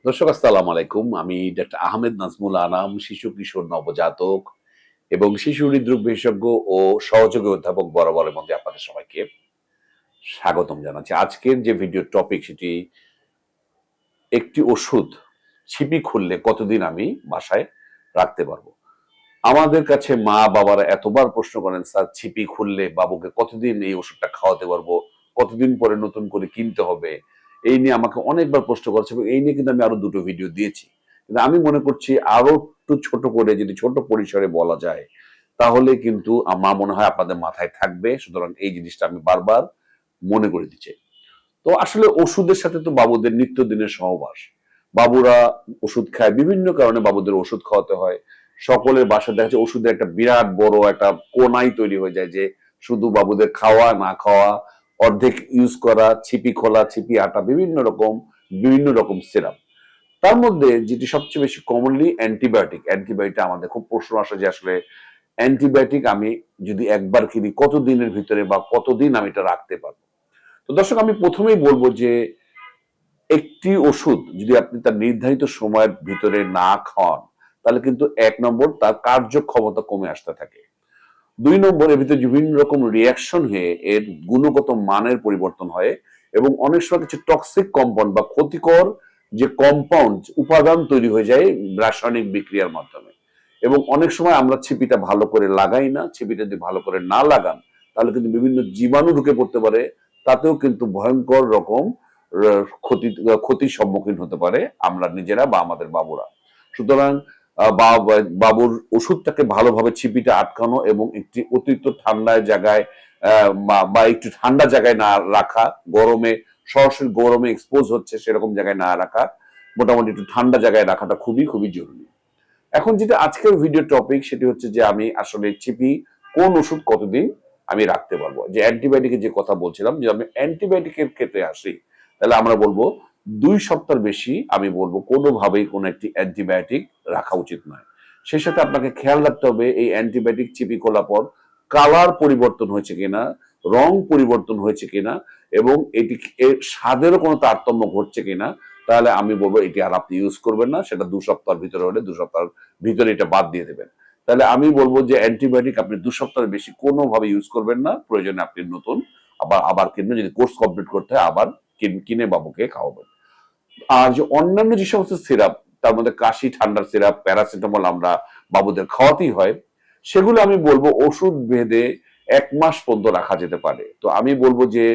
দর্শক আসসালামু আলাইকুম। আমি ডাক্তার আহমেদ নাজমুল আনাম, শিশু কিশোর নবজাতক এবং শিশু হৃদরোগ বিশেষজ্ঞ ও সহযোগী অধ্যাপক বরাবরের মধ্যে আপনাদের সবাইকে স্বাগতম জানাচ্ছি। আজকের যে ভিডিও টপিক সেটি একটি ওষুধ ছিপি খুললে কতদিন আমি বাসায় রাখতে পারবো। আমাদের কাছে মা বাবারা এতবার প্রশ্ন করেন, স্যার ছিপি খুললে বাবুকে কতদিন এই ওষুধটা খাওয়াতে পারবো, কতদিন পরে নতুন করে কিনতে হবে, এই নিয়ে আমাকে অনেকবার প্রশ্ন করেছে এবং এই নিয়ে কিন্তু আমি আরো দুটো ভিডিও দিয়েছি। কিন্তু আমি মনে করছি আরো একটু ছোট করে যদি ছোট পরিসরে বলা যায় তাহলে কিন্তু আমার মনে হয় আপনাদের মাথায় থাকবে। সুতরাং এই জিনিসটা আমি বারবার মনে করে দিচ্ছি। তো আসলে ওষুধের সাথে তো বাবুদের নিত্যদিনের সহবাস। বাবুরা ওষুধ খায়, বিভিন্ন কারণে বাবুদের ওষুধ খাওয়াতে হয়। সকলের বাসায় দেখা যাচ্ছে ওষুধের একটা বিরাট বড় একটা কোনাই তৈরি হয়ে যায় যে শুধু বাবুদের খাওয়া না খাওয়া, অর্ধেক ইউজ করা, ছিপি খোলা, ছিপি আটা, বিভিন্ন রকম সিরাপ। তার মধ্যে যেটি সবচেয়ে বেশি কমনলি অ্যান্টিবায়োটিক। অ্যান্টিবায়োটিক আমাদের খুব প্রশ্ন আসে যে আসলে অ্যান্টিবায়োটিক আমি যদি একবার কিনি কতদিনের ভিতরে বা কতদিন আমি এটা রাখতে পারবো। তো দর্শক আমি প্রথমেই বলবো যে একটি ওষুধ যদি আপনি তার নির্ধারিত সময়ের ভিতরে না খান তাহলে কিন্তু ১ নম্বর তার কার্যক্ষমতা কমে আসতে থাকে। ২ নম্বর এর ভিতরে বিভিন্ন রকম রিয়াকশন হয়ে এর গুণগত মানের পরিবর্তন হয় এবং অনেক সময় কিছু টক্সিক কম্পাউন্ড বা ক্ষতিকর যে কম্পাউন্ড উপাদান তৈরি হয়ে যায় রাসায়নিক বিক্রিয়ার মাধ্যমে। এবং অনেক সময় আমরা ছিপিটা ভালো করে লাগাই না, ছিপিটা যদি ভালো করে না লাগান তাহলে কিন্তু বিভিন্ন জীবাণু ঢুকে পড়তে পারে, তাতেও কিন্তু ভয়ঙ্কর রকম ক্ষতির সম্মুখীন হতে পারে আমরা নিজেরা বা আমাদের বাবুরা। সুতরাং বাবুর ওষুধটাকে ভালোভাবে ছিপিটা আটকানো এবং একটি অতিরিক্ত ঠান্ডায় জায়গায় বা একটু ঠান্ডা জায়গায় না রাখা, গরমে সরাসরি গরমে এক্সপোজ হচ্ছে সেরকম জায়গায় না রাখা, মোটামুটি একটু ঠান্ডা জায়গায় রাখাটা খুবই খুবই জরুরি। এখন যেটা আজকের ভিডিও টপিক সেটি হচ্ছে যে আমি আসলে ছিপি কোন ওষুধ কতদিন আমি রাখতে পারবো। যে অ্যান্টিবায়োটিকের যে কথা বলছিলাম, যে আমি অ্যান্টিবায়োটিকের ক্ষেত্রে আসি তাহলে আমরা বলবো ২ সপ্তাহ বেশি আমি বলবো কোনোভাবেই কোনো একটি অ্যান্টিবায়োটিক রাখা উচিত নয়। সেই সাথে আপনাকে খেয়াল রাখতে হবে এই অ্যান্টিবায়োটিক চিপি খোলার পর কালার পরিবর্তন হয়েছে কিনা, রং পরিবর্তন হয়েছে কিনা এবং এটি এর স্বাদেরও কোনো তারতম্য ঘটছে কিনা, তাহলে আমি বলবো এটি আর আপনি ইউজ করবেন না। সেটা ২ সপ্তাহের ভিতরে হলে ২ সপ্তাহের ভিতরে এটা বাদ দিয়ে দেবেন। তাহলে আমি বলবো যে অ্যান্টিবায়োটিক আপনি ২ সপ্তাহের বেশি কোনোভাবে ইউজ করবেন না। প্রয়োজনে আপনি নতুন আবার কিনবেন, যদি কোর্স কমপ্লিট করতে হয় আবার কিনে বাবুকে খাওয়াবেন। আর যে অন্যান্য যে সমস্ত সিরাপ, তার মধ্যে কাশি ঠান্ডার সিরাপ, প্যারাসিটামল আমরা বাবুদের খাওয়াতেই হয়, সেগুলো আমি বলবো ওষুধ ভেদে ১ মাস পর্যন্ত রাখা যেতে পারে। তো আমি বলবো যে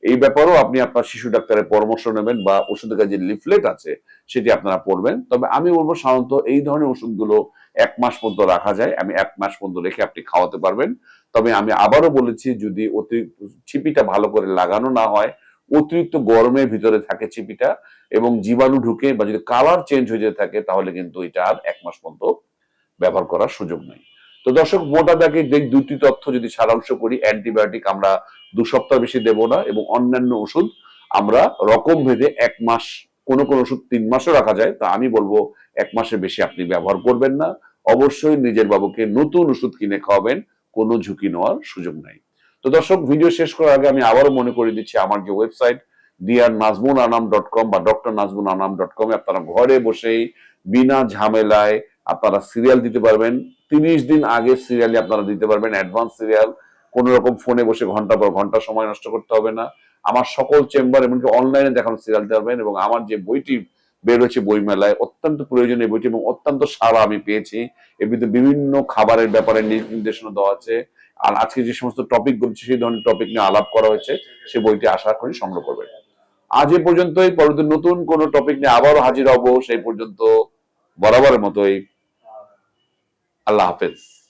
এই ব্যাপারেও আপনি আপনার শিশু ডাক্তারের পরামর্শ নেবেন বা ওষুধের যে লিফলেট আছে সেটি আপনারা পড়বেন। তবে আমি বলবো সাধারণত এই ধরনের ওষুধগুলো ১ মাস পর্যন্ত রাখা যায়। আমি ১ মাস পর্যন্ত রেখে আপনি খাওয়াতে পারবেন। তবে আমি আবারও বলেছি যদি অতিরিক্ত ছিপিটা ভালো করে লাগানো না হয়, অতিরিক্ত গরমের ভিতরে থাকে ছিপিটা এবং জীবাণু ঢুকে বা যদি কালার চেঞ্জ হয়ে যেতে থাকে তাহলে কিন্তু এটা আর ১ মাস পর্যন্ত ব্যবহার করার সুযোগ নেই। তো দর্শক মোটা দাগে দুটি তথ্য যদি সারাংশ করি, অ্যান্টিবায়োটিক আমরা ২ সপ্তাহ বেশি দেব না এবং অন্যান্য ওষুধ আমরা রকম ভেদে ১ মাস, কোন ওষুধ ৩ মাসও রাখা যায়। তা আমি বলবো ১ মাসের বেশি আপনি ব্যবহার করবেন না। অবশ্যই নিজের বাবুকে নতুন ওষুধ কিনে খাওয়াবেন, কোনো ঝুঁকি নেওয়ার সুযোগ নাই। তো দর্শক ভিডিও শেষ করার আগে আমি আবারও মনে করে দিচ্ছি আমার যে ওয়েবসাইট drnazmulanam.com বা drnazmulanam.com এ আপনারা ঘরে বসেই বিনা ঝামেলায় আপনারা সিরিয়াল দিতে পারবেন। ৩০ দিন আগে সিরিয়ালে আপনারা দিতে পারবেন, অ্যাডভান্স সিরিয়াল। কোনো রকম ফোনে বসে ঘন্টা পর ঘন্টা সময় নষ্ট করতে হবে না। আমার সকল চেম্বার এমনকি অনলাইনে দেখানো সিরিয়াল দিতে পারবেন এবং আমার যে বইটি বের হয়েছে বইমেলায় অত্যন্ত প্রয়োজনীয় বইটি এবং অত্যন্ত সাড়া আমি পেয়েছি। এর ভিতরে বিভিন্ন খাবারের ব্যাপারে নির্দেশনা দেওয়া আছে। আর আজকে যে সমস্ত টপিক বলছি সেই ধরনের টপিক নিয়ে আলাপ করা হয়েছে, সে বইটি আশা করি সংগ্রহ করবেন। আজ এ পর্যন্তই। পরবর্তী নতুন কোনো টপিক নিয়ে আবারও হাজির হব। সেই পর্যন্ত বরাবরের মতোই আল্লাহ হাফেজ।